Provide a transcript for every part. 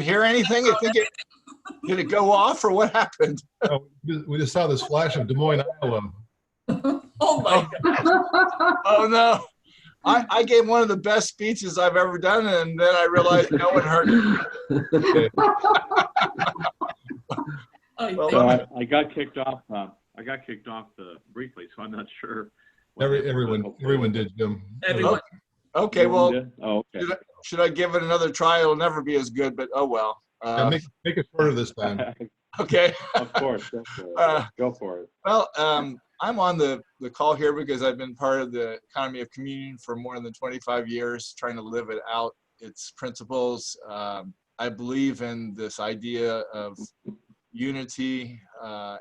hear anything? I think did it go off or what happened? Oh, we just saw this flash of Des Moines, Iowa. Oh my God. Oh no. I gave one of the best speeches I've ever done, and then I realized no one heard it. I got kicked off. I got kicked off briefly, so I'm not sure. Everyone did, Jim. Everyone. Okay, well, oh, okay. should I give it another try? It'll never be as good, but oh well. Yeah, make it shorter this time. Okay. Of course. Go for it. Well, I'm on the call here because I've been part of the economy of communion for more than 25 years, trying to live it out, its principles. I believe in this idea of unity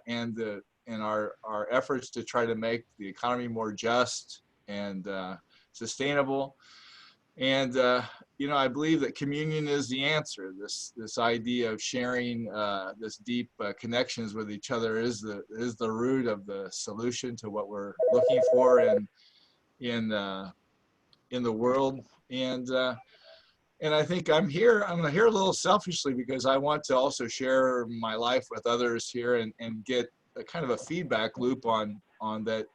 and in our efforts to try to make the economy more just and sustainable. And I believe that communion is the answer. This idea of sharing this deep connections with each other is the root of the solution to what we're looking for in the world. And I think I'm here a little selfishly because I want to also share my life with others here and get a kind of a feedback loop on that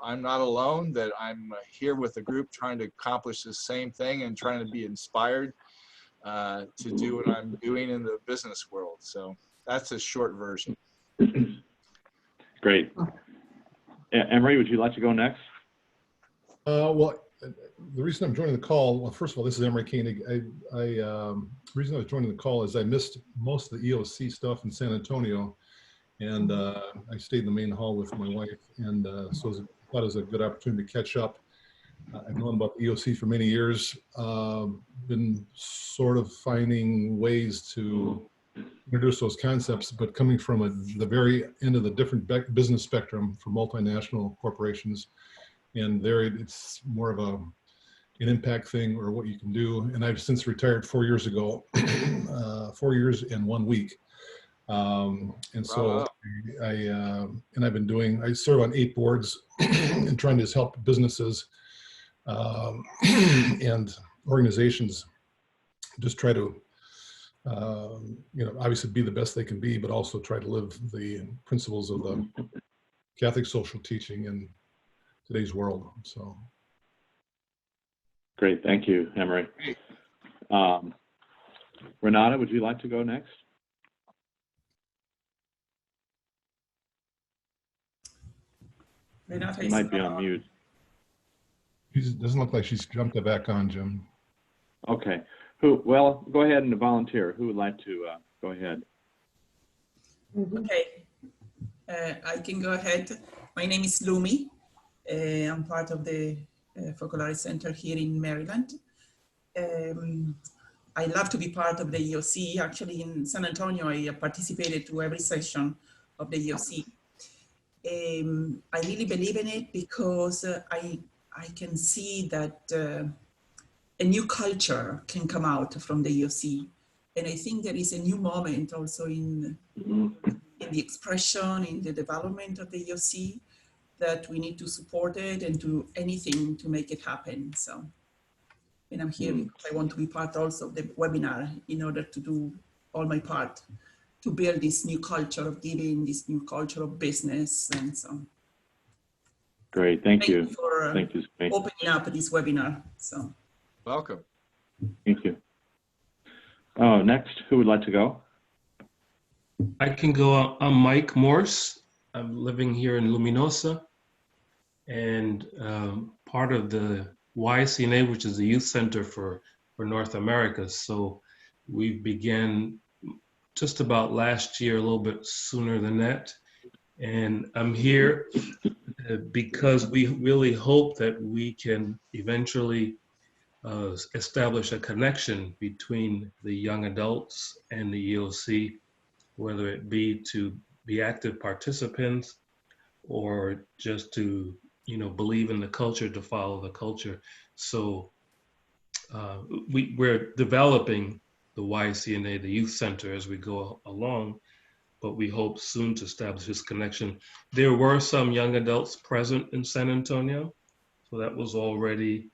I'm not alone, that I'm here with a group trying to accomplish the same thing and trying to be inspired to do what I'm doing in the business world. So that's a short version. Great. Emery, would you like to go next? Well, the reason I'm joining the call, well, first of all, this is Emery Koenig. The reason I was joining the call is I missed most of the EoC stuff in San Antonio. And I stayed in the main hall with my wife, and so I thought it was a good opportunity to catch up. I've known about the EoC for many years, been sort of finding ways to introduce those concepts, but coming from the very end of the different business spectrum for multinational corporations. And there it's more of an impact thing or what you can do. And I've since retired 4 years ago, 4 years and 1 week. And so I've been I serve on 8 boards and trying to just help businesses and organizations just try to, obviously be the best they can be, but also try to live the principles of the Catholic social teaching in today's world. So. Great. Thank you, Emery. Renata, would you like to go next? Renata you might be on mute. It doesn't look like she's jumped back on, Jim. Okay. Well, go ahead and volunteer. Who would like to go ahead? Okay. I can go ahead. My name is Lumi. I'm part of the Focolare Center here in Maryland. I love to be part of the EoC. Actually, in San Antonio, I participated to every session of the EoC. I really believe in it because I can see that a new culture can come out from the EoC. And I think there is a new moment also in the expression, in the development of the EoC, that we need to support it and do anything to make it happen. So, and I'm here because I want to be part also of the webinar in order to do all my part to build this new culture of giving, this new culture of business, and so. Great, thank you. For thank you. Opening up this webinar. So. Welcome. Thank you. Oh, next, who would like to go? I can go. I'm Mike Morse. I'm living here in Luminosa, and part of the YCNA, which is the Youth Center for North America. So we began just about last year, a little bit sooner than that. And I'm here because we really hope that we can eventually establish a connection between the young adults and the EoC, whether it be to be active participants or just to, believe in the culture, to follow the culture. So we're developing the YCNA, the Youth Center, as we go along, but we hope soon to establish this connection. There were some young adults present in San Antonio, so that was already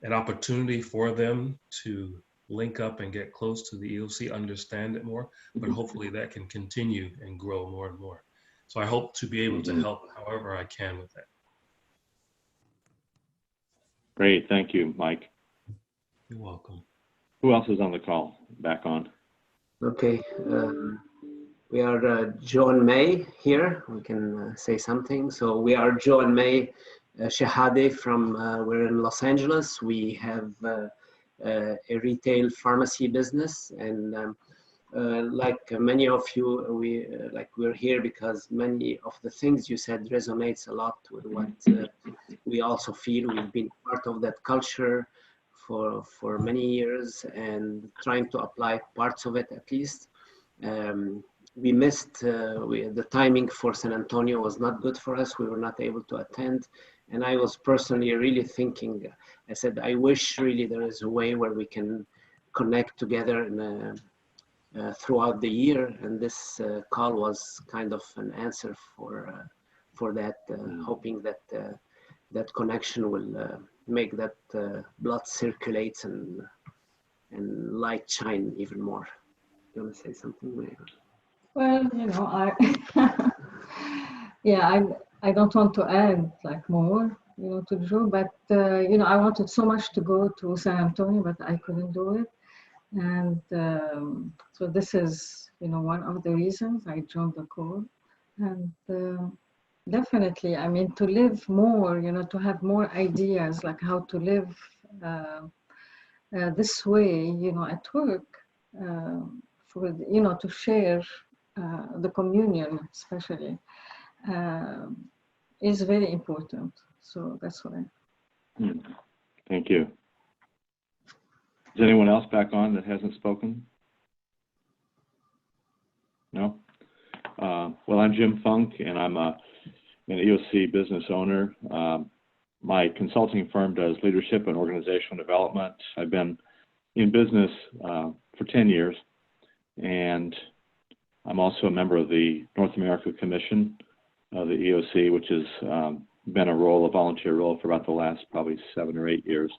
an opportunity for them to link up and get close to the EoC, understand it more, but hopefully that can continue and grow more and more. So I hope to be able to help however I can with that. Great, thank you, Mike. You're welcome. Who else is on the call? Back on. Okay, we are Joe and May here. We can say something. So we are Joe and May Shehade from, we're in Los Angeles. We have a retail pharmacy business, and like many of you, we're here because many of the things you said resonates a lot with what we also feel. We've been part of that culture for many years and trying to apply parts of it at least. We missed, the timing for San Antonio was not good for us. We were not able to attend. And I was personally really thinking, I said, I wish really there is a way where we can connect together throughout the year. And this call was kind of an answer for that, hoping that that connection will make that blood circulates and light shine even more. You want to say something, Mary? Well, you know, yeah, I don't want to add like more, you know, to Joe, but you know, I wanted so much to go to San Antonio, but I couldn't do it, and so this is, you know, one of the reasons I joined the call, and definitely, I mean, to live more, you know, to have more ideas like how to live this way, you know, at work, for, you know, to share the communion, especially, is very important. So that's why. Thank you. Is anyone else back on that hasn't spoken? No? Well, I'm Jim Funk, and I'm an EoC business owner. My consulting firm does leadership and organizational development. I've been in business for 10 years, and I'm also a member of the North America Commission of the EoC, which has been a volunteer role for about the last probably 7 or 8 years.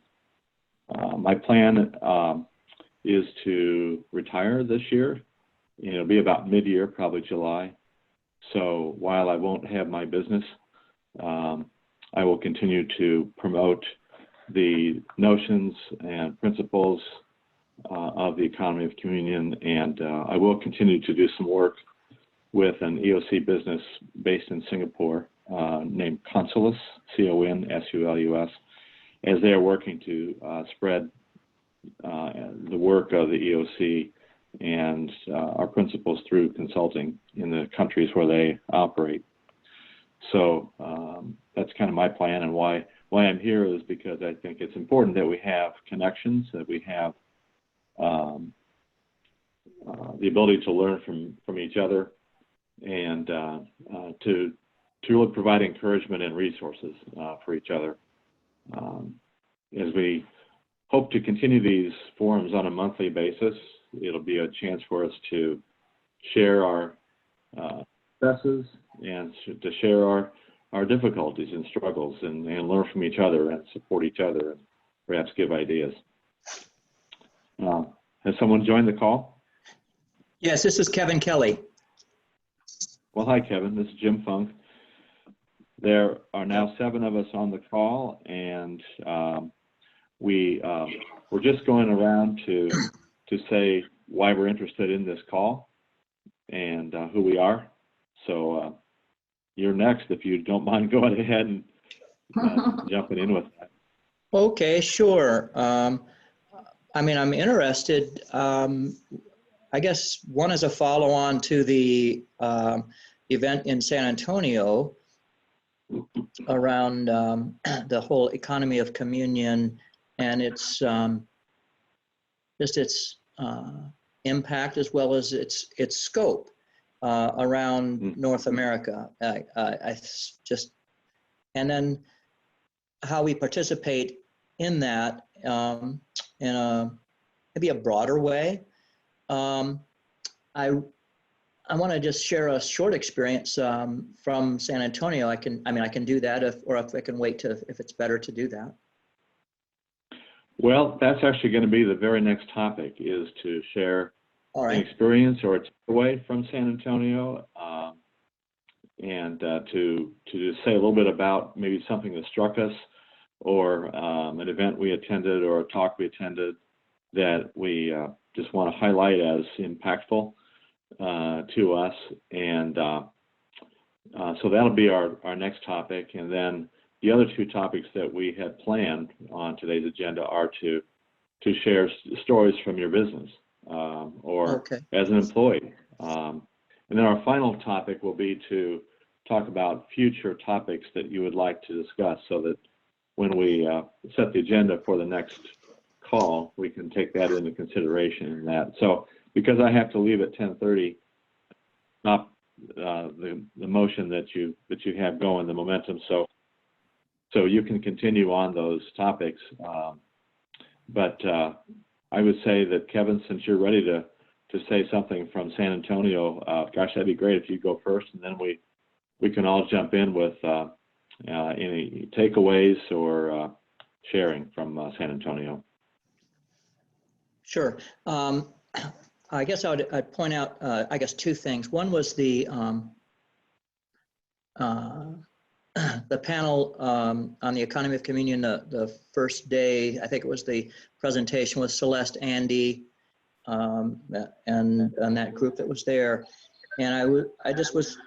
My plan is to retire this year. It'll be about mid-year, probably July. So while I won't have my business, I will continue to promote the notions and principles of the economy of communion, and I will continue to do some work with an EoC business based in Singapore named Consulus, C-O-N-S-U-L-U-S, as they are working to spread the work of the EoC and our principles through consulting in the countries where they operate. So that's kind of my plan, and why I'm here is because I think it's important that we have connections, that we have the ability to learn from each other, and to really provide encouragement and resources for each other. As we hope to continue these forums on a monthly basis, it'll be a chance for us to share our successes and to share our difficulties and struggles, and learn from each other and support each other and perhaps give ideas. Has someone joined the call? Yes, this is Kevin Kelly. Well, hi, Kevin. This is Jim Funk. There are now 7 of us on the call, and we're just going around to say why we're interested in this call and who we are. So you're next, if you don't mind going ahead and jumping in with that. Okay, sure. I mean, I'm interested. I guess one is a follow-on to the event in San Antonio around the whole economy of communion and its just its impact as well as its scope around North America. And then how we participate in that in a maybe a broader way. I want to just share a short experience from San Antonio. I can do that, if I can wait if it's better to do that. Well, that's actually going to be the very next topic, is to share All an right. experience or a takeaway from San Antonio, and to just say a little bit about maybe something that struck us, or an event we attended or a talk we attended that we just want to highlight as impactful to us. And so that'll be our next topic. And then the other two topics that we had planned on today's agenda are to share stories from your business or Okay. as an employee. And then our final topic will be to talk about future topics that you would like to discuss, so that when we set the agenda for the next call, we can take that into consideration in that. So because I have to leave at 10:30, not the motion that you have going, the momentum, so you can continue on those topics. But I would say that, Kevin, since you're ready to say something from San Antonio, gosh, that'd be great if you go first, and then we can all jump in with any takeaways or sharing from San Antonio. Sure. I guess I'd point out, I guess, two things. One was the panel on the economy of communion, the first day. I think it was the presentation with Celeste, Andy, and that group that was there. And I just was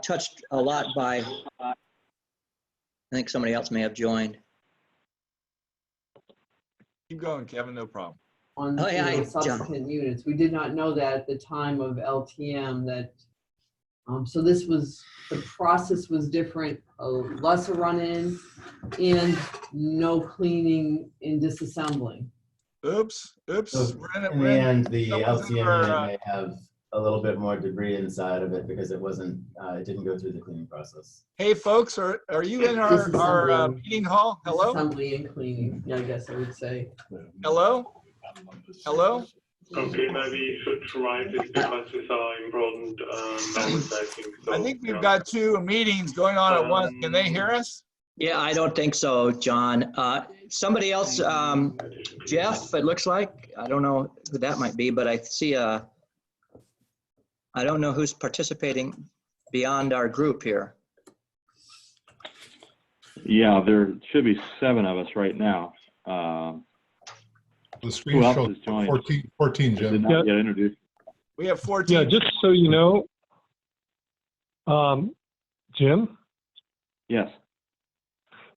touched a lot by, I think somebody else may have joined. Keep going, Kevin, no problem. On Oh, yeah, subsequent units. We did not know that at the time of LTM that, so this was, the process was different, less a run-in and no cleaning and disassembling. Oops. So in the end, the LTM unit may have a little bit more debris inside of it because it didn't go through the cleaning process. Hey, folks, are you in our meeting hall? Hello? Disassembly and cleaning, yeah, I guess I would say. Hello? Hello? Okay, maybe you should try this because these are important numbers, I think. So, I think we've got two meetings going on at once. Can they hear us? Yeah, I don't think so, John. Somebody else, Jeff, it looks like. I don't know who that might be, but I see I don't know who's participating beyond our group here. Yeah, there should be 7 of us right now. The screen Who else shows is joining? 14, Did Jim. not yet introduced. We have 14. Yeah, just so you know, Jim? Yes.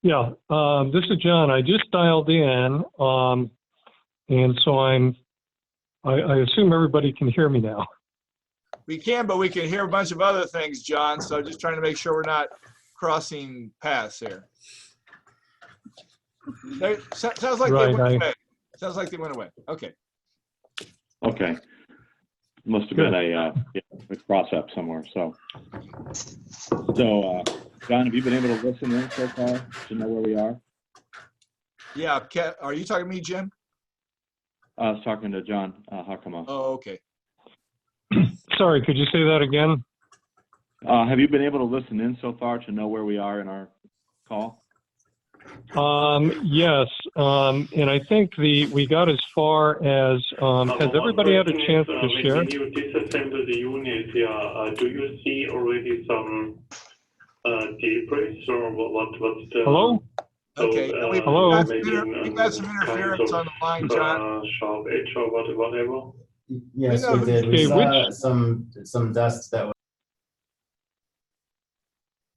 Yeah, this is John. I just dialed in, and so I assume everybody can hear me now. We can, but we can hear a bunch of other things, John. So just trying to make sure we're not crossing paths here. Sounds like Right, they went away. Sounds like they went away. Okay. Okay. Must have been a cross up somewhere. So, John, have you been able to listen in so far to know where we are? Yeah. Are you talking to me, Jim? I was talking to John Hakama. Oh, okay. Sorry, could you say that again? Have you been able to listen in so far to know where we are in our call? Yes, and I think we got as far as, has everybody had a chance to share? When you disassemble the unit, do you see already some debris or what's the... Hello? Okay. Hello? We've got some interference on the line, John. Sharp edge or whatever. Yes, we did. We saw some dust that was.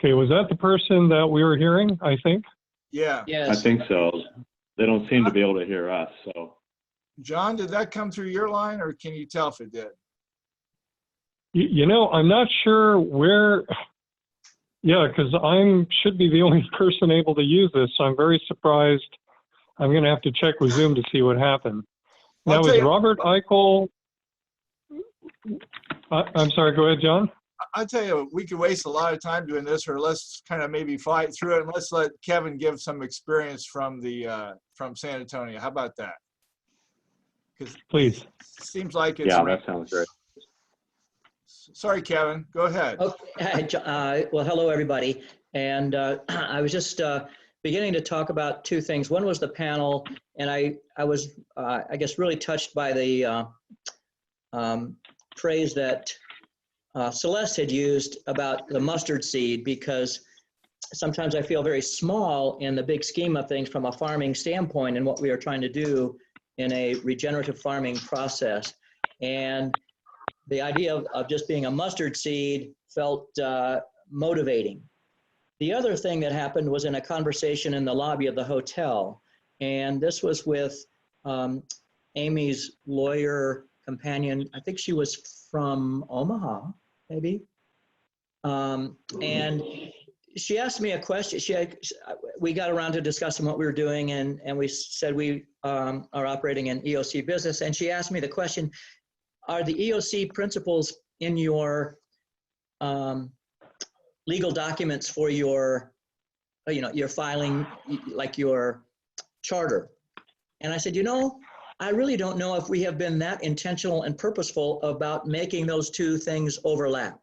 Okay, was that the person that we were hearing, I think? Yeah. Yes. I think so. They don't seem to be able to hear us. So, John, did that come through your line, or can you tell if it did? You know, I'm not sure where. Yeah, because should be the only person able to use this. So I'm very surprised. I'm going to have to check with Zoom to see what happened. Now, is Robert Eichel? I'm sorry. Go ahead, John. I'll tell you, we could waste a lot of time doing this, or let's kind of maybe fight through it, and let's let Kevin give some experience from from San Antonio. How about that? Please. It seems like it's. Yeah, that sounds great. Sorry, Kevin. Go ahead. Okay. Well, hello, everybody. And I was just beginning to talk about two things. One was the panel, and I was, I guess, really touched by the phrase that Celeste had used about the mustard seed, because sometimes I feel very small in the big scheme of things from a farming standpoint and what we are trying to do in a regenerative farming process. And the idea of just being a mustard seed felt motivating. The other thing that happened was in a conversation in the lobby of the hotel. And this was with Amy's lawyer companion. I think she was from Omaha, maybe. And she asked me a question. We got around to discussing what we were doing, and we said we are operating an EoC business. And she asked me the question, are the EoC principles in your legal documents for your, your filing, like your charter? And I said, I really don't know if we have been that intentional and purposeful about making those two things overlap.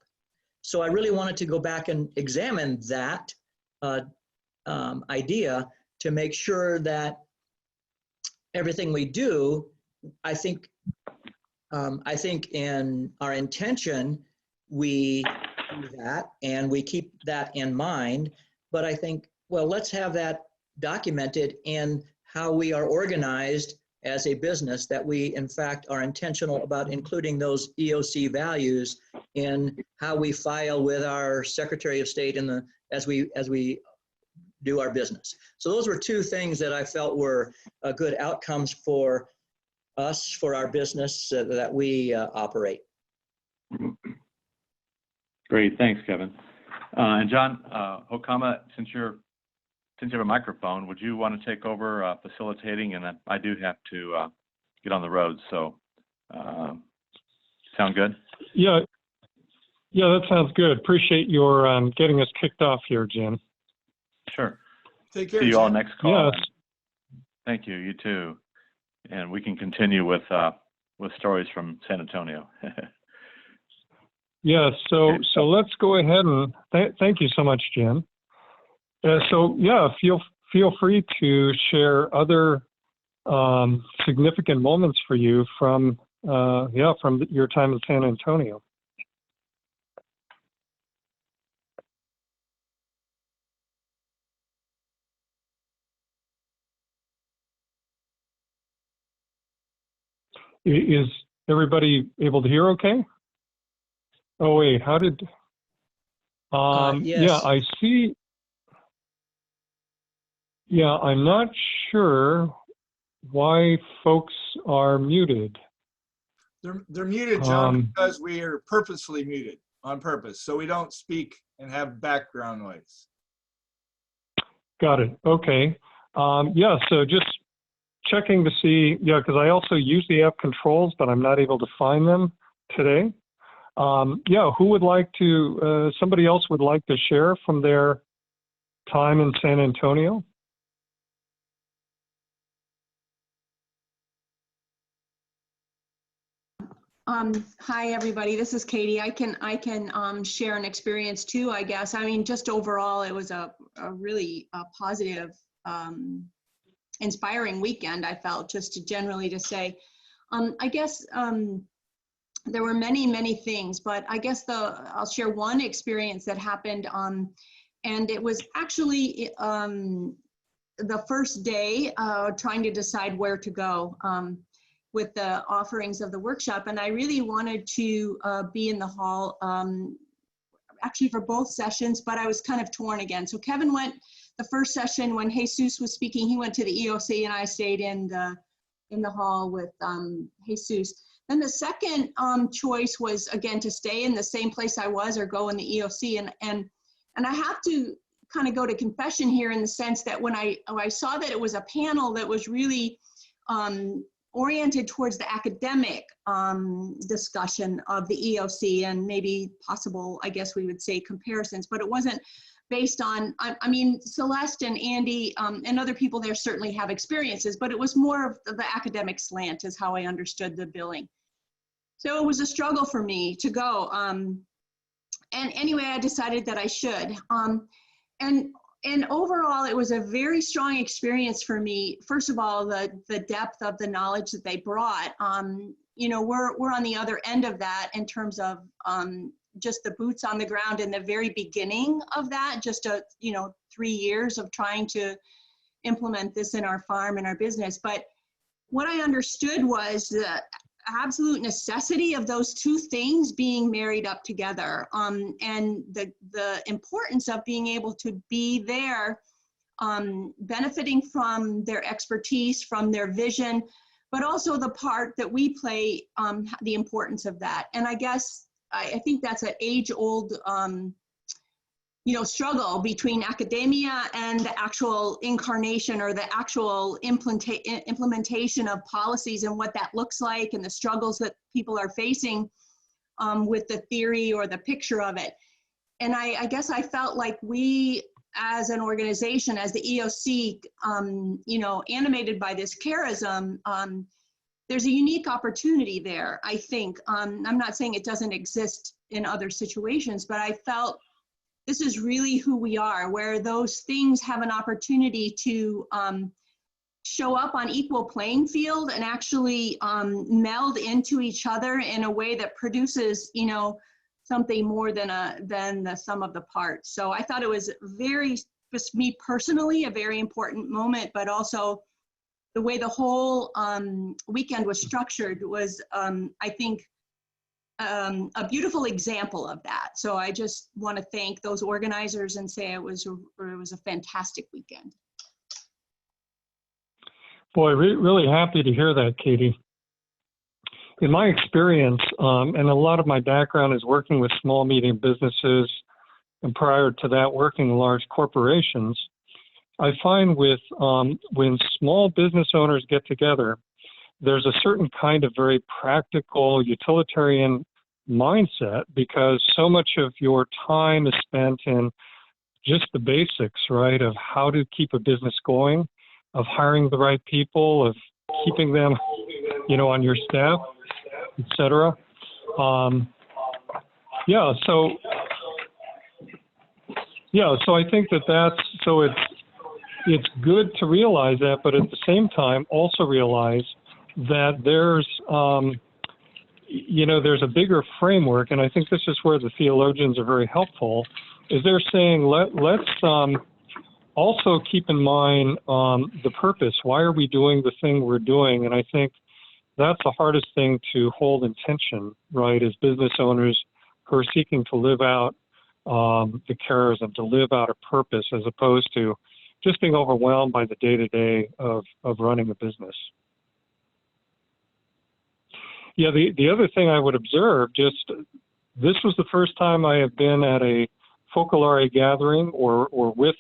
So I really wanted to go back and examine that idea to make sure that everything we do, I think in our intention, we do that and we keep that in mind. But I think, well, let's have that documented in how we are organized as a business, that we in fact are intentional about including those EoC values in how we file with our Secretary of State as we do our business. So those were two things that I felt were good outcomes for us, for our business that we operate. Great, thanks, Kevin. And John Hokama, since you have a microphone, would you want to take over facilitating? And I do have to get on the road, so sound good? Yeah, that sounds good. Appreciate your getting us kicked off here, Jim. Sure. Take care. See you all next call. Yes. Thank you. You too. And we can continue with stories from San Antonio. Yeah. So let's go ahead and thank you so much, Jim. So yeah, feel free to share other significant moments for you from your time in San Antonio. Is everybody able to hear okay? Oh wait, how did? Yes. Yeah, I see. Yeah, I'm not sure why folks are muted. They're muted, John, because we are purposefully muted on purpose, so we don't speak and have background noise. Got it. Okay. Yeah, so just checking to see, because I also usually have controls, but I'm not able to find them today. Yeah, who would like to, somebody else would like to share from their time in San Antonio? Hi, everybody. This is Katie. I can share an experience too, I guess. I mean, just overall, it was a really positive, inspiring weekend, I felt, just to generally to say. I guess there were many things, but I guess I'll share one experience that happened, and it was actually the first day trying to decide where to go with the offerings of the workshop. And I really wanted to be in the hall actually for both sessions, but I was kind of torn again. So Kevin went the first session when Jesus was speaking, he went to the EoC and I stayed in the hall with Jesus. Then the second choice was, again, to stay in the same place I was or go in the EoC. And I have to kind of go to confession here in the sense that when I saw that it was a panel that was really oriented towards the academic discussion of the EoC and maybe possible, I guess we would say, comparisons, but it wasn't based on, I mean, Celeste and Andy and other people there certainly have experiences, but it was more of the academic slant is how I understood the billing. So it was a struggle for me to go. And anyway, I decided that I should. And and overall, it was a very strong experience for me. First of all, the depth of the knowledge that they brought. You know, we're on the other end of that in terms of just the boots on the ground in the very beginning of that, just 3 years of trying to implement this in our farm and our business. But what I understood was the absolute necessity of those two things being married up together, and the importance of being able to be there, benefiting from their expertise, from their vision, but also the part that we play, the importance of that. And I guess I think that's an age-old struggle between academia and the actual incarnation or the actual implementation of policies and what that looks like, and the struggles that people are facing with the theory or the picture of it. And I guess I felt like we, as an organization, as the EoC, animated by this charism, there's a unique opportunity there, I think. I'm not saying it doesn't exist in other situations, but I felt this is really who we are, where those things have an opportunity to show up on equal playing field and actually meld into each other in a way that produces, something more than the sum of the parts. So I thought it was just me personally, a very important moment, but also the way the whole weekend was structured was, I think, a beautiful example of that. So I just want to thank those organizers and say it was a fantastic weekend. Boy, really happy to hear that, Katie. In my experience, and a lot of my background is working with small, medium businesses, and prior to that, working in large corporations, I find with when small business owners get together, there's a certain kind of very practical, utilitarian mindset, because so much of your time is spent in just the basics, right, of how to keep a business going, of hiring the right people, of keeping them, on your staff, etc. So I think it's good to realize that, but at the same time, also realize that there's a bigger framework, and I think this is where the theologians are very helpful, is they're saying, let's also keep in mind the purpose. Why are we doing the thing we're doing? And I think that's the hardest thing to hold in tension, right, as business owners who are seeking to live out the charism, to live out a purpose, as opposed to just being overwhelmed by the day-to-day of running a business. Yeah, the other thing I would observe, this was the first time I have been at a Focolare gathering or with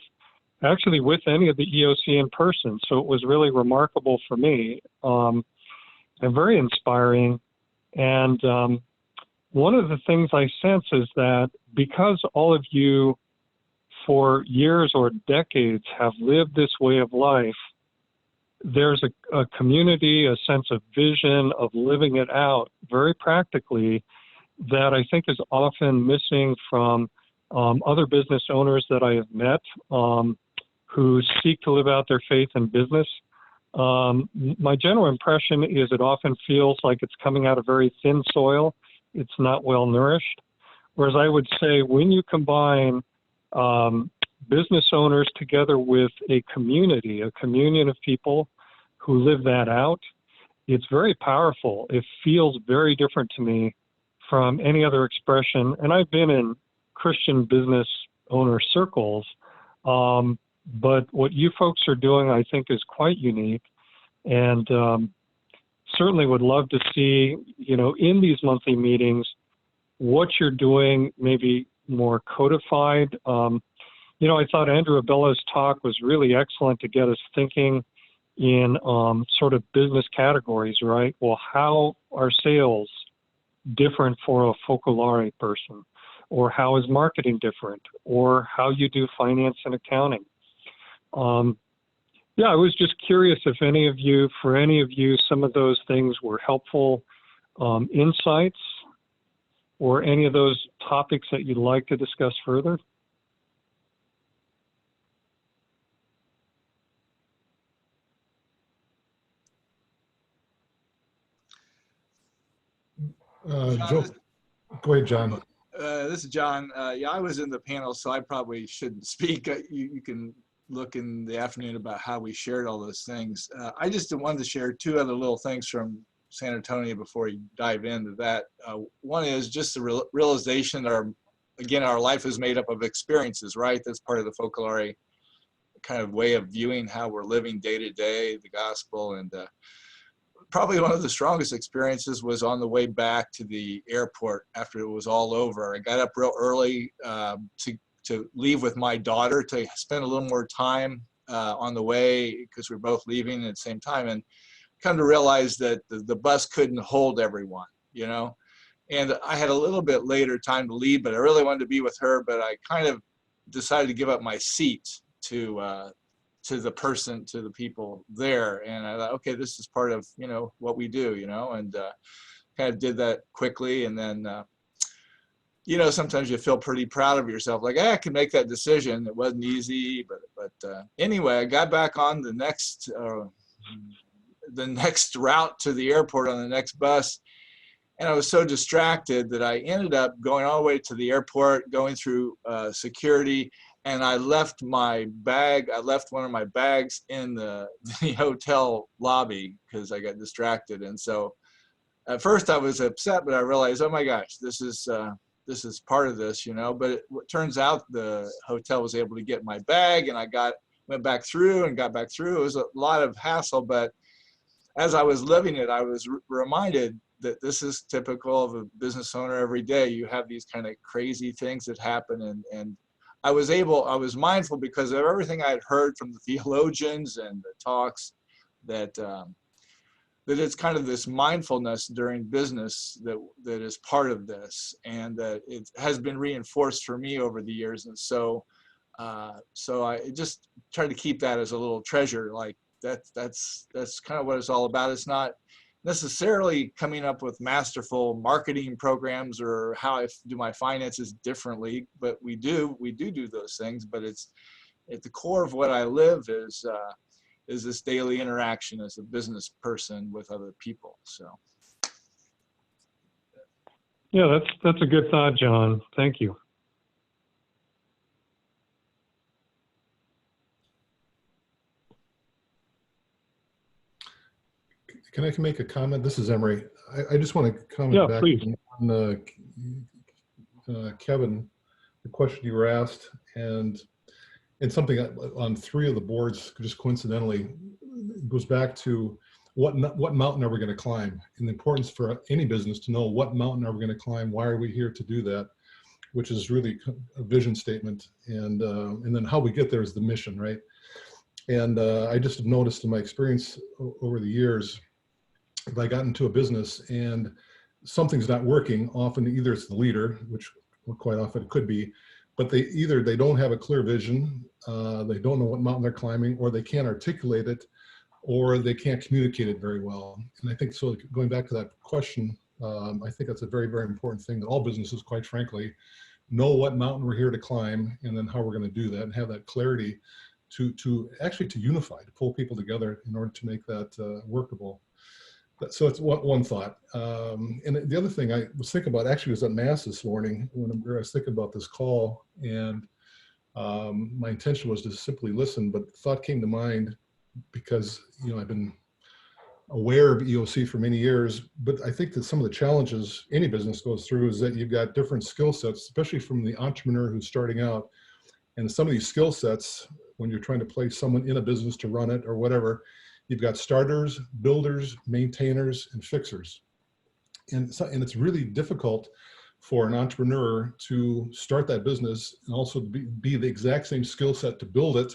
any of the EoC in person. So it was really remarkable for me and very inspiring. And one of the things I sense is that because all of you for years or decades have lived this way of life, there's a community, a sense of vision, of living it out very practically that I think is often missing from other business owners that I have met who seek to live out their faith in business. My general impression is it often feels like it's coming out of very thin soil. It's not well nourished. Whereas I would say when you combine business owners together with a community, a communion of people who live that out, it's very powerful. It feels very different to me from any other expression. And I've been in Christian business owner circles, but what you folks are doing, I think, is quite unique. And certainly would love to see, in these monthly meetings, what you're doing, maybe more codified. I thought Andrew Abella's talk was really excellent to get us thinking in sort of business categories, right? Well, how are sales different for a Focolare person? Or how is marketing different? Or how you do finance and accounting? I was just curious if for any of you, some of those things were helpful insights or any of those topics that you'd like to discuss further. John, Joe, go ahead, John. This is John. Yeah, I was in the panel, so I probably shouldn't speak. You can look in the afternoon about how we shared all those things. I just wanted to share two other little things from San Antonio before we dive into that. One is just the realization that our life is made up of experiences, right? That's part of the folklore kind of way of viewing how we're living day to day, the gospel. And probably one of the strongest experiences was on the way back to the airport after it was all over. I got up real early to leave with my daughter to spend a little more time on the way because we were both leaving at the same time, and come to realize that the bus couldn't hold everyone, you know? And I had a little bit later time to leave, but I really wanted to be with her, but I kind of decided to give up my seat to the people there. And I thought, okay, this is part of, you know, what we do, you know, and kind of did that quickly. And then, you know, sometimes you feel pretty proud of yourself, like, I can make that decision. It wasn't easy, but anyway, I got back on the next route to the airport on the next bus. And I was so distracted that I ended up going all the way to the airport, going through security, and I left my bag. I left one of my bags in the hotel lobby because I got distracted. And so at first I was upset, but I realized, oh my gosh, this is part of this, you know. But it turns out the hotel was able to get my bag, and I went back through and got back through. It was a lot of hassle, but as I was living it, I was reminded that this is typical of a business owner every day. You have these kind of crazy things that happen, and I was mindful because of everything I had heard from the theologians and the talks that it's kind of this mindfulness during business that is part of this, and that it has been reinforced for me over the years. And so I just try to keep that as a little treasure. Like that's kind of what it's all about. It's not necessarily coming up with masterful marketing programs or how I do my finances differently, but we do those things. But it's at the core of what I live is this daily interaction as a business person with other people. So yeah, that's a good thought, John. Thank you. Can I make a comment? This is Emery. I just want to comment back on Kevin, the question you were asked, and something on 3 of the boards, just coincidentally, goes back to what mountain are we going to climb, and the importance for any business to know what mountain are we going to climb, why are we here to do that, which is really a vision statement, and then how we get there is the mission, right? And I just have noticed in my experience over the years, if I got into a business and something's not working, often either it's the leader, which quite often it could be, but they don't have a clear vision, they don't know what mountain they're climbing, or they can't articulate it, or they can't communicate it very well. And I think, so going back to that question, I think that's a very, very important thing that all businesses, quite frankly, know what mountain we're here to climb, and then how we're going to do that, and have that clarity to actually to unify, to pull people together in order to make that workable. So it's one thought. And the other thing I was thinking about actually was at Mass this morning when I was thinking about this call, and my intention was to simply listen, but the thought came to mind because, you know, I've been aware of EoC for many years, but I think that some of the challenges any business goes through is that you've got different skill sets, especially from the entrepreneur who's starting out. And some of these skill sets, when you're trying to place someone in a business to run it or whatever, you've got starters, builders, maintainers, and fixers. And it's really difficult for an entrepreneur to start that business and also be the exact same skill set to build it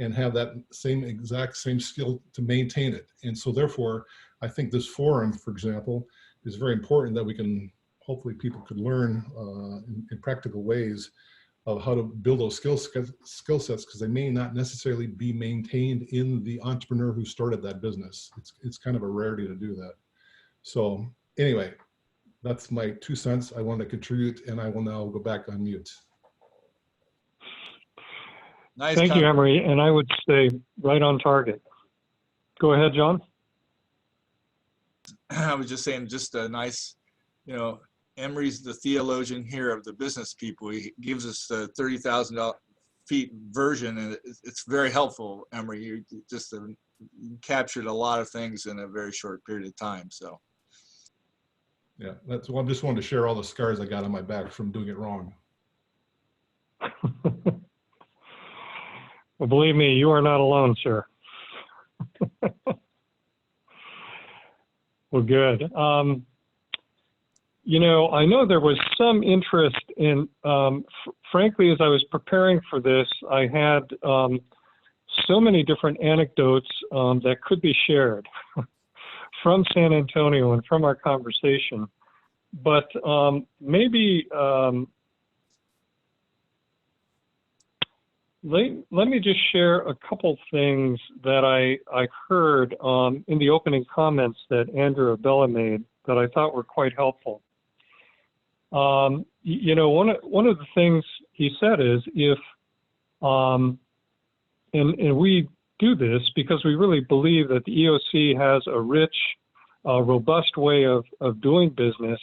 and have that exact same skill to maintain it. And so therefore, I think this forum, for example, is very important that we can, hopefully people could learn in practical ways of how to build those skill sets, because they may not necessarily be maintained in the entrepreneur who started that business. It's kind of a rarity to do that. So anyway, that's my 2 cents I want to contribute, and I will now go back on mute. Nice. Thank you, Emery, and I would say right on target. Go ahead, John. I was just saying, just a nice you know, Emery's the theologian here of the business people. He gives us the 30,000 feet version, and it's very helpful, Emery. You just you captured a lot of things in a very short period of time. So, yeah, that's why I just wanted to share all the scars I got on my back from doing it wrong. Well, believe me, you are not alone, sir. Well, good. You know, I know there was some interest in, frankly, as I was preparing for this, I had so many different anecdotes that could be shared from San Antonio and from our conversation. But maybe let me just share a couple things that I heard in the opening comments that Andrew Abella made that I thought were quite helpful. You know, one of the things he said is if, and we do this because we really believe that the EoC has a rich, robust way of doing business.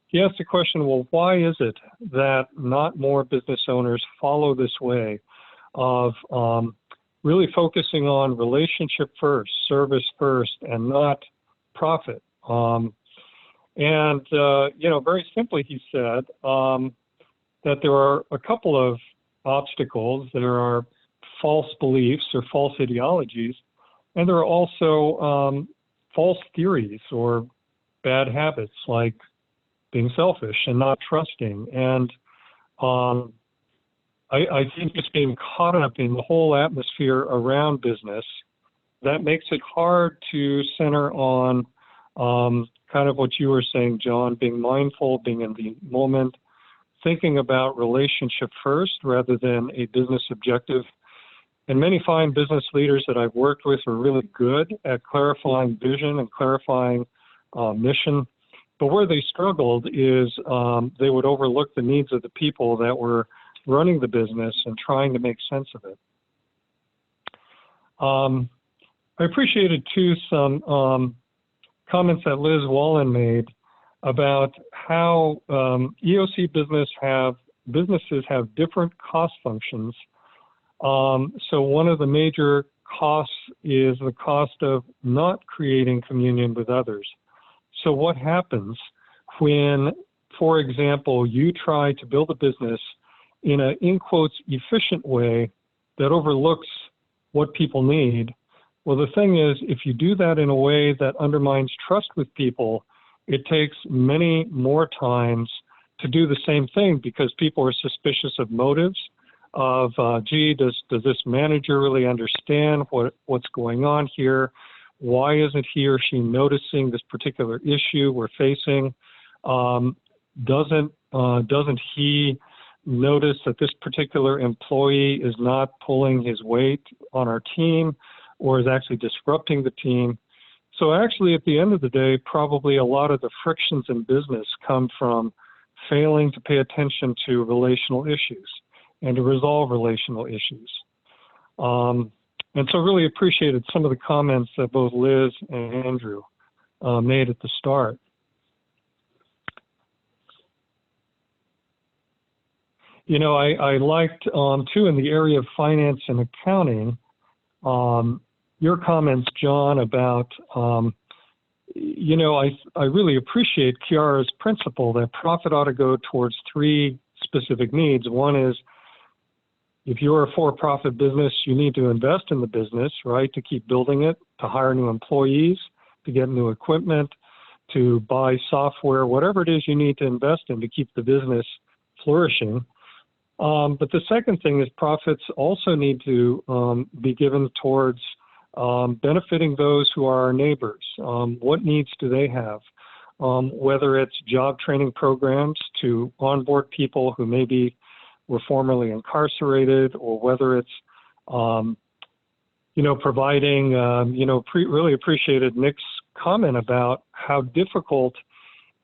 He asked the question, well, why is it that not more business owners follow this way of really focusing on relationship first, service first, and not profit? And, you know, very simply, he said that there are a couple of obstacles. There are false beliefs or false ideologies, and there are also false theories or bad habits like being selfish and not trusting. And I think just being caught up in the whole atmosphere around business, that makes it hard to center on kind of what you were saying, John, being mindful, being in the moment, thinking about relationship first rather than a business objective. And many fine business leaders that I've worked with are really good at clarifying vision and clarifying mission. But where they struggled is they would overlook the needs of the people that were running the business and trying to make sense of it. I appreciated too some comments that Liz Wallen made about how EoC businesses have different cost functions. So one of the major costs is the cost of not creating communion with others. So what happens when, for example, you try to build a business in an, in quotes, efficient way that overlooks what people need? Well, the thing is, if you do that in a way that undermines trust with people, it takes many more times to do the same thing because people are suspicious of motives, of, gee, does this manager really understand what's going on here? Why isn't he or she noticing this particular issue we're facing? Doesn't he notice that this particular employee is not pulling his weight on our team or is actually disrupting the team? So actually, at the end of the day, probably a lot of the frictions in business come from failing to pay attention to relational issues and to resolve relational issues. And so really appreciated some of the comments that both Liz and Andrew made at the start. You know, I liked, too, in the area of finance and accounting, your comments, John, about, you know, I really appreciate Chiara's principle that profit ought to go towards three specific needs. One is, if you're a for-profit business, you need to invest in the business, right, to keep building it, to hire new employees, to get new equipment, to buy software, whatever it is you need to invest in to keep the business flourishing. But the second thing is profits also need to be given towards benefiting those who are our neighbors. What needs do they have? Whether it's job training programs to onboard people who maybe were formerly incarcerated, or whether it's, you know, providing, you know, really appreciated Nick's comment about how difficult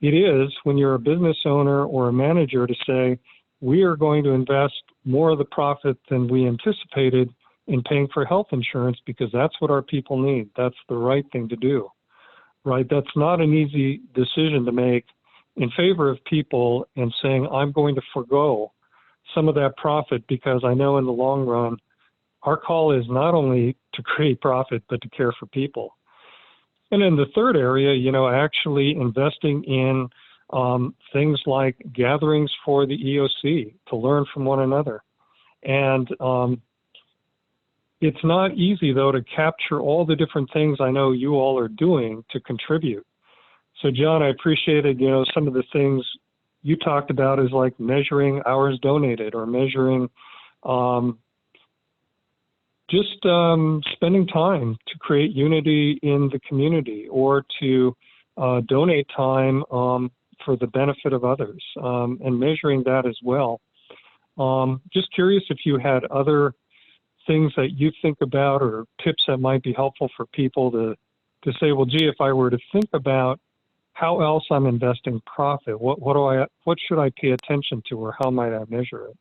it is when you're a business owner or a manager to say, we are going to invest more of the profit than we anticipated in paying for health insurance because that's what our people need. That's the right thing to do, right? That's not an easy decision to make in favor of people and saying, I'm going to forego some of that profit because I know in the long run, our call is not only to create profit, but to care for people. And in the third area, you know, actually investing in things like gatherings for the EoC to learn from one another. And it's not easy, though, to capture all the different things I know you all are doing to contribute. So, John, I appreciated, you know, some of the things you talked about is like measuring hours donated or measuring just spending time to create unity in the community or to donate time for the benefit of others and measuring that as well. Just curious if you had other things that you think about or tips that might be helpful for people to say, well, gee, if I were to think about how else I'm investing profit, what should I pay attention to, or how might I measure it?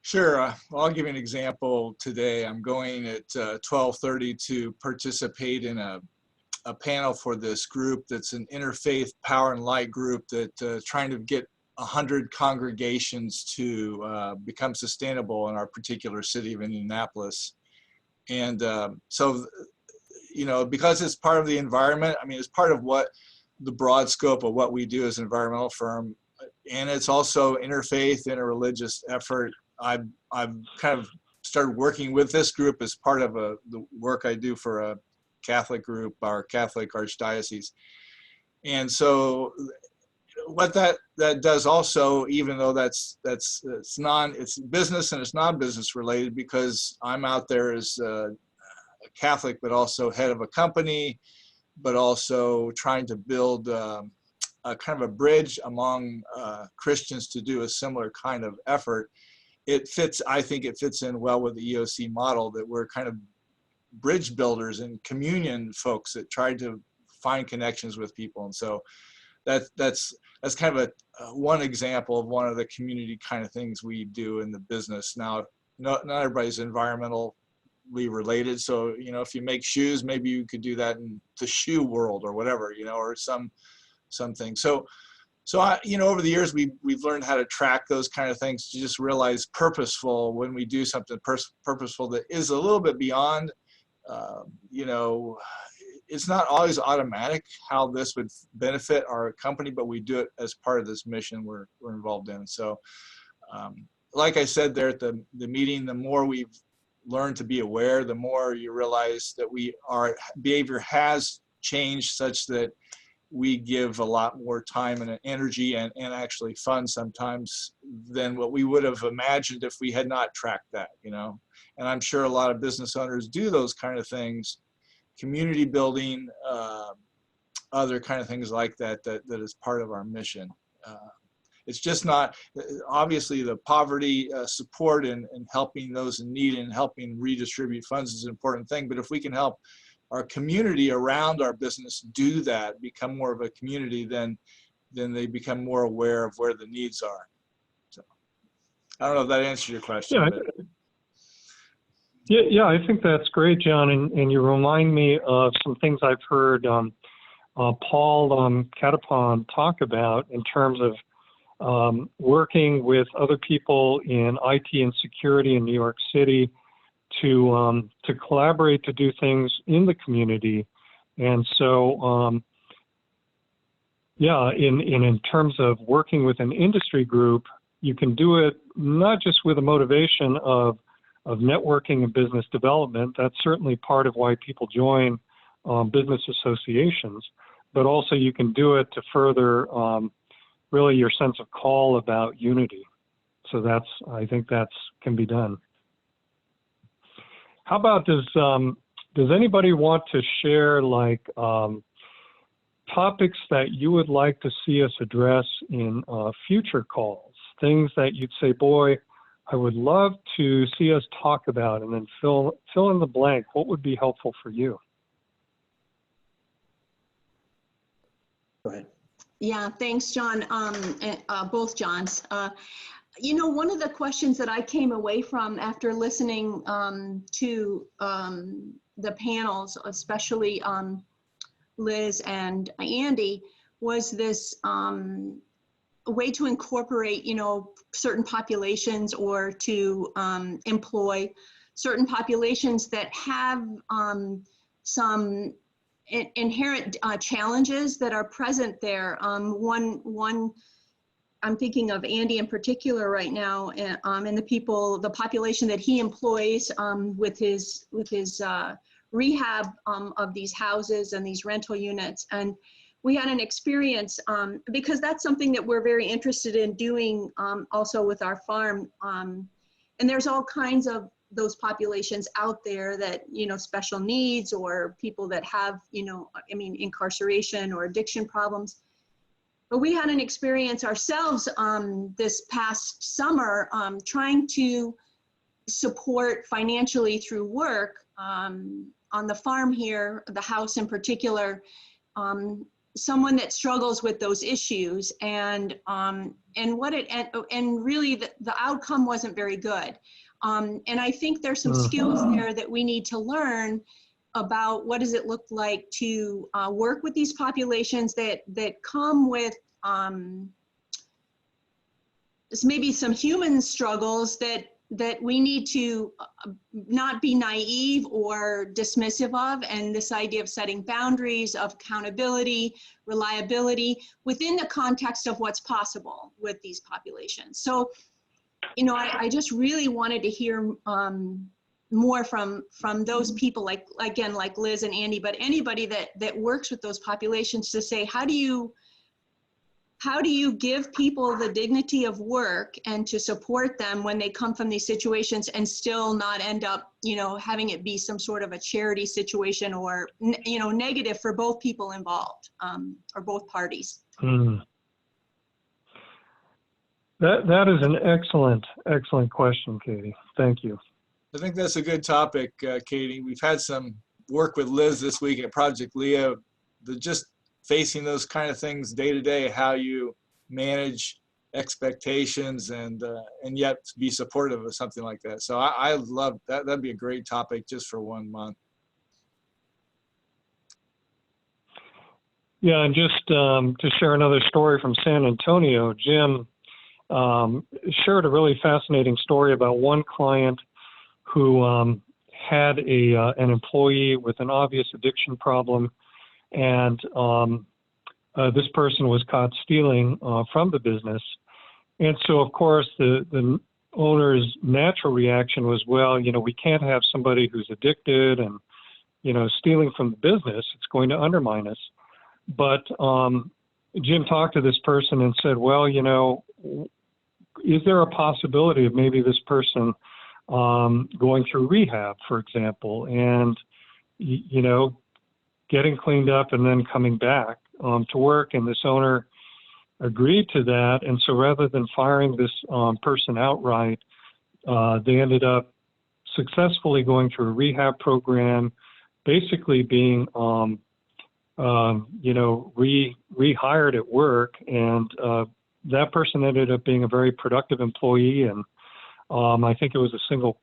Sure. Well, I'll give you an example today. I'm going at 12:30 to participate in a panel for this group that's an interfaith power and light group that trying to get 100 congregations to become sustainable in our particular city of Indianapolis. And so, you know, because it's part of the environment, I mean, it's part of what the broad scope of what we do as an environmental firm. And it's also interfaith, interreligious effort. I've kind of started working with this group as part of the work I do for a Catholic group, our Catholic Archdiocese. And so what that does also, even though it's business and it's non-business related, because I'm out there as a Catholic, but also head of a company, but also trying to build a kind of a bridge among Christians to do a similar kind of effort. I think it fits in well with the EoC model, that we're kind of bridge builders and communion folks that try to find connections with people. And so that's kind of one example of one of the community kind of things we do in the business. Now, not everybody's environmentally related. So, you know, if you make shoes, maybe you could do that in the shoe world or whatever, you know, or something. So I, you know, over the years, we've learned how to track those kind of things, to just realize purposeful when we do something purposeful that is a little bit beyond, you know, it's not always automatic how this would benefit our company, but we do it as part of this mission we're involved in. So like I said there at the meeting, the more we've learned to be aware, the more you realize that our behavior has changed such that we give a lot more time and energy and actually funds sometimes than what we would have imagined if we had not tracked that, you know. And I'm sure a lot of business owners do those kind of things, community building, other kind of things like that is part of our mission. It's just not, obviously the poverty support and helping those in need and helping redistribute funds is an important thing, but if we can help our community around our business do that, become more of a community, then they become more aware of where the needs are. So I don't know if that answers your question. Yeah, I think that's great, John. And you remind me of some things I've heard Paul Catapon talk about in terms of working with other people in IT and security in New York City to collaborate to do things in the community. And so, yeah, in terms of working with an industry group, you can do it not just with a motivation of networking and business development. That's certainly part of why people join business associations, but also you can do it to further really your sense of call about unity. So I think can be done. How about, does anybody want to share like topics that you would like to see us address in future calls? Things that you'd say, boy, I would love to see us talk about, and then fill in the blank. What would be helpful for you? Go ahead. Yeah, thanks, John. Both Johns. You know, one of the questions that I came away from after listening to the panels, especially Liz and Andy was this a way to incorporate, you know, certain populations or to employ certain populations that have some inherent challenges that are present there. One, I'm thinking of Andy in particular right now, and the population that he employs with his rehab of these houses and these rental units. And we had an experience, because that's something that we're very interested in doing also with our farm. And there's all kinds of those populations out there that, you know, special needs or people that have, you know, I mean, incarceration or addiction problems. But we had an experience ourselves this past summer trying to support financially through work on the farm here, the house in particular, someone that struggles with those issues, and really the outcome wasn't very good. And I think there's some skills there that we need to learn about what does it look like to work with these populations that come with maybe some human struggles that we need to not be naive or dismissive of, and this idea of setting boundaries, of accountability, reliability within the context of what's possible with these populations. So, you know, I just really wanted to hear more from those people, like Liz and Andy, but anybody that works with those populations, to say, how do you give people the dignity of work and to support them when they come from these situations and still not end up, you know, having it be some sort of a charity situation or, you know, negative for both people involved or both parties. That is an excellent question, Katie. Thank you. I think that's a good topic, Katie. We've had some work with Liz this week at Project Leo, just facing those kind of things day to day, how you manage expectations and yet be supportive of something like that. So I love that. That'd be a great topic just for 1 month. Yeah, and just to share another story from San Antonio, Jim shared a really fascinating story about one client who had an employee with an obvious addiction problem, and this person was caught stealing from the business. And so, of course, the owner's natural reaction was, well, you know, we can't have somebody who's addicted and, you know, stealing from the business. It's going to undermine us. But Jim talked to this person and said, well, you know, is there a possibility of maybe this person going through rehab, for example, and, you know, getting cleaned up and then coming back to work? And this owner agreed to that. And so rather than firing this person outright, they ended up successfully going through a rehab program, basically being, you know, rehired at work. And that person ended up being a very productive employee. And I think it was a single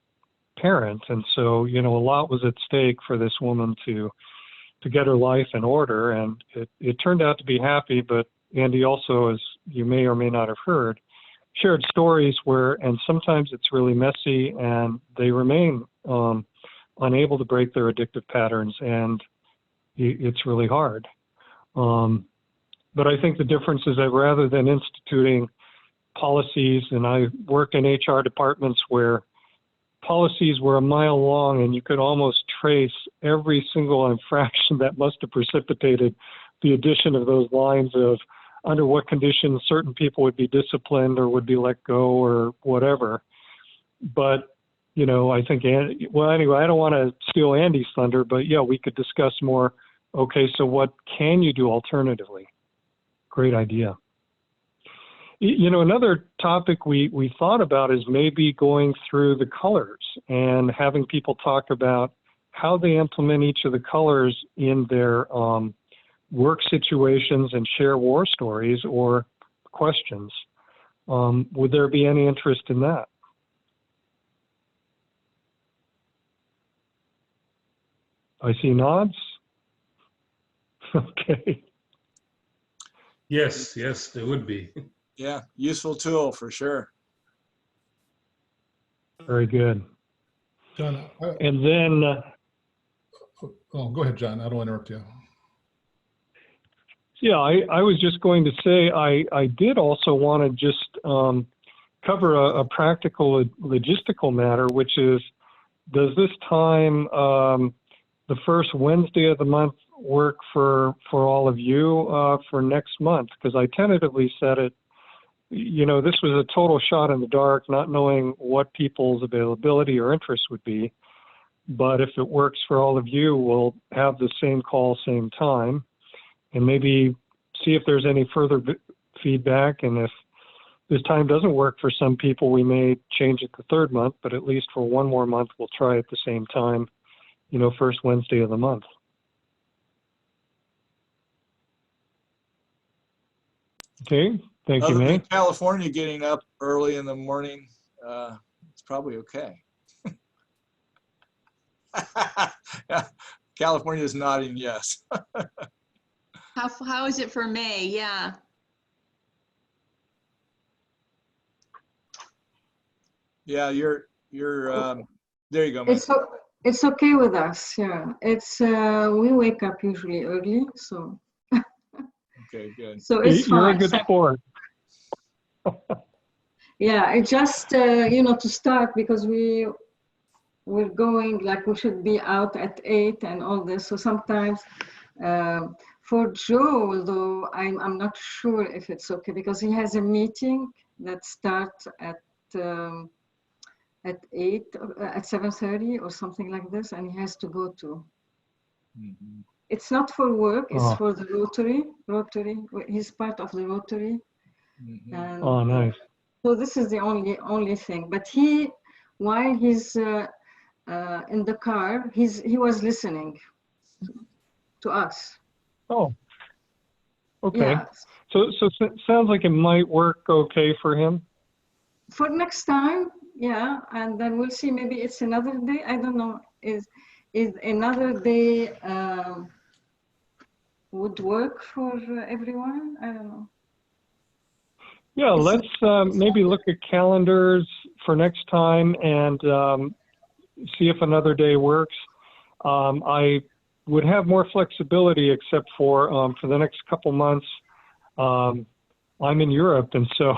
parent. And so, you know, a lot was at stake for this woman to get her life in order. And it turned out to be happy, but Andy also, as you may or may not have heard, shared stories where, and sometimes it's really messy and they remain unable to break their addictive patterns, and it's really hard. But I think the difference is that rather than instituting policies, and I worked in HR departments where policies were a mile long and you could almost trace every single infraction that must have precipitated the addition of those lines of under what conditions certain people would be disciplined or would be let go or whatever. But, you know, I think, well, anyway, I don't want to steal Andy's thunder, but yeah, we could discuss more. Okay, so what can you do alternatively? Great idea. You know, another topic we thought about is maybe going through the colors and having people talk about how they implement each of the colors in their work situations and share war stories or questions. Would there be any interest in that? I see nods. Okay. Yes, yes, it would be. Yeah, useful tool for sure. Very good. John, And then, oh, go ahead, John. I don't want to interrupt you. yeah, I was just going to say, I did also want to just cover a practical logistical matter, which is, does this time, the first Wednesday of the month, work for all of you for next month? Because I tentatively said it, you know, this was a total shot in the dark, not knowing what people's availability or interest would be. But if it works for all of you, we'll have the same call, same time, and maybe see if there's any further feedback. And if this time doesn't work for some people, we may change it the third month, but at least for one more month, we'll try at the same time, you know, first Wednesday of the month. Okay, thank you, Other May. than California getting up early in the morning, it's probably okay. Yeah, California is nodding yes. How is it for May? Yeah. Yeah, you're there you go, May. It's okay with us. Yeah, it's we wake up usually early, so Okay, good. so it's You're a fine. good sport. Yeah, it just you know, to start, because we're going, like, we should be out at 8 and all this. So sometimes for Joe, though, I'm not sure if it's okay, because he has a meeting that starts at 8 at 7:30 or something like this, and he has to go to. Mm-hmm. It's not for work, it's Oh. for the Rotary. He's part of the Rotary. Mm-hmm. And, Oh, nice. so this is the only thing. But he, while he's in the car, he was listening to us. Oh, okay. Yeah. So it sounds like it might work okay for him. For next time, yeah, and then we'll see. Maybe it's another day. I don't know. Is another day would work for everyone? I don't know. Yeah, let's maybe look at calendars for next time and see if another day works. I would have more flexibility, except for the next couple months, I'm in Europe, and so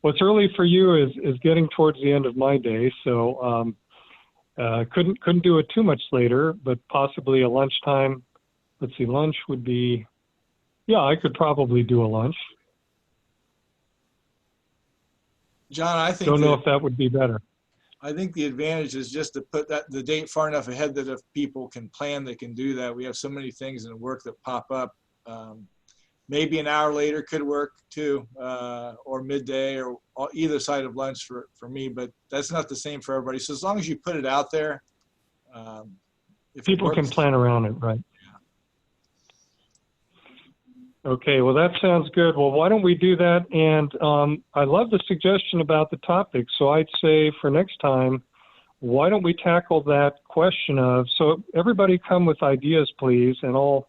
what's early for you is getting towards the end of my day. So couldn't do it too much later, but possibly a lunchtime. Let's see, lunch would be, yeah, I could probably do a lunch. John, I think Don't know if that would be better. I think the advantage is just to put the date far enough ahead that if people can plan, they can do that. We have so many things in work that pop up. Maybe an hour later could work too, or midday, or either side of lunch for me, but that's not the same for everybody. So as long as you put it out there, if people can plan around it, right? Okay, well, that sounds good. Well, why don't we do that? And I love the suggestion about the topic. So I'd say for next time, why don't we tackle that question of, so everybody come with ideas, please, and I'll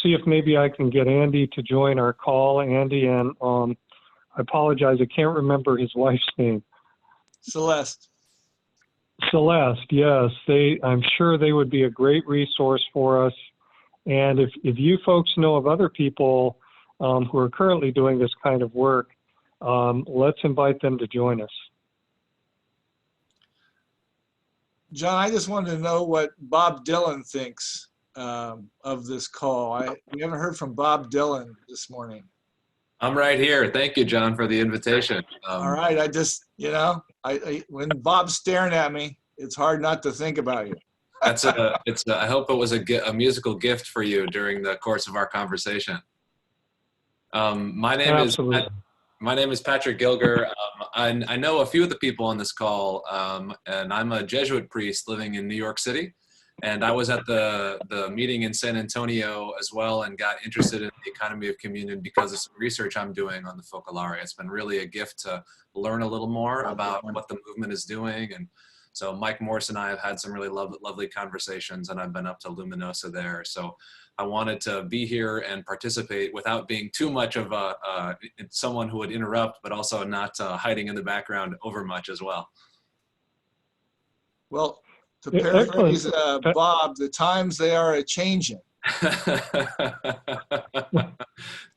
see if maybe I can get Andy to join our call. Andy and I apologize, I can't remember his wife's name. Celeste. Celeste, yes. I'm sure they would be a great resource for us. And if you folks know of other people who are currently doing this kind of work, let's invite them to join us. John, I just wanted to know what Bob Dylan thinks of this call. We haven't heard from Bob Dylan this morning. I'm right here. Thank you, John, for the invitation. All right. I just, you know, when Bob's staring at me, it's hard not to think about you. I hope it was a musical gift for you during the course of our conversation. My name is Patrick Gilger. I know a few of the people on this call, and I'm a Jesuit priest living in New York City. And I was at the meeting in San Antonio as well, and got interested in the economy of communion because of some research I'm doing on the Focolare. It's been really a gift to learn a little more about what the movement is doing and So Mike Morse and I have had some really lovely conversations, and I've been up to Luminosa there. So I wanted to be here and participate without being too much of someone who would interrupt, but also not hiding in the background over much as well. Well, to paraphrase Bob, the times they are a-changing.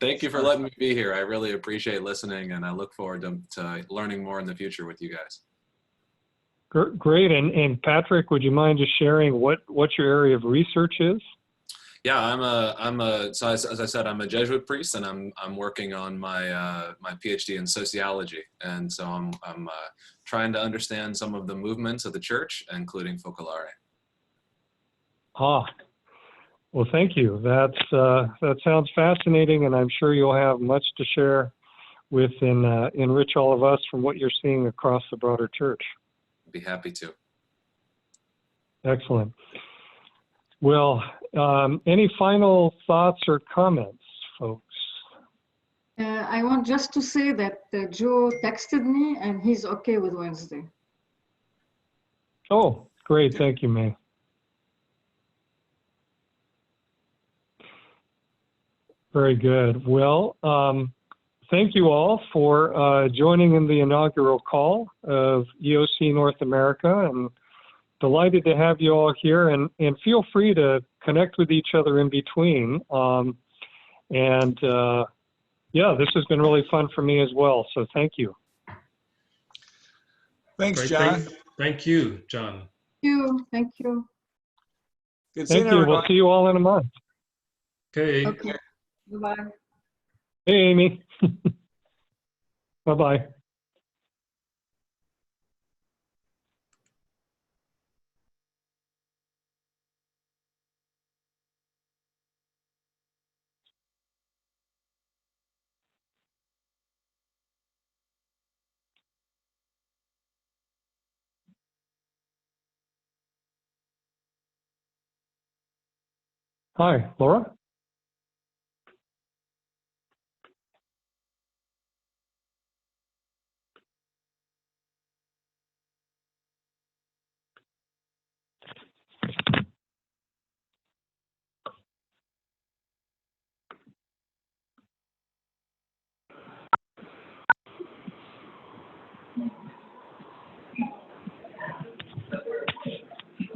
Thank you for letting me be here. I really appreciate listening, and I look forward to learning more in the future with you guys. Great. And Patrick, would you mind just sharing what your area of research is? Yeah, so as I said, I'm a Jesuit priest, and I'm working on my my PhD in sociology, and so I'm trying to understand some of the movements of the church, including Focolare. Ah, well, thank you. That sounds fascinating, and I'm sure you'll have much to share with and enrich all of us from what you're seeing across the broader church. Be happy to. Excellent. Well, any final thoughts or comments, folks? I want just to say that Joe texted me and he's okay with Wednesday. Oh, great. Thank you, May. Very good. Well, thank you all for joining in the inaugural call of EoC North America, and delighted to have you all here, and feel free to connect with each other in between. Yeah, this has been really fun for me as well, so thank you. Thanks, Great. John. Thank you, John. Thank you. Good Thank seeing you. everyone. We'll see you all in a month. Okay. Okay. Bye. Hey, Amy. Bye-bye. Hi, Laura.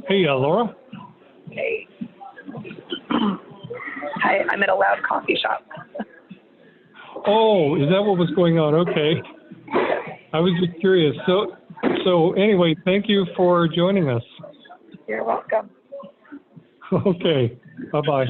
Hey, Laura. Hey. Hi, I'm at a loud coffee shop. Oh, is that what was going on? Okay. I was just curious. So anyway, thank you for joining us. You're welcome. Okay. Bye-bye.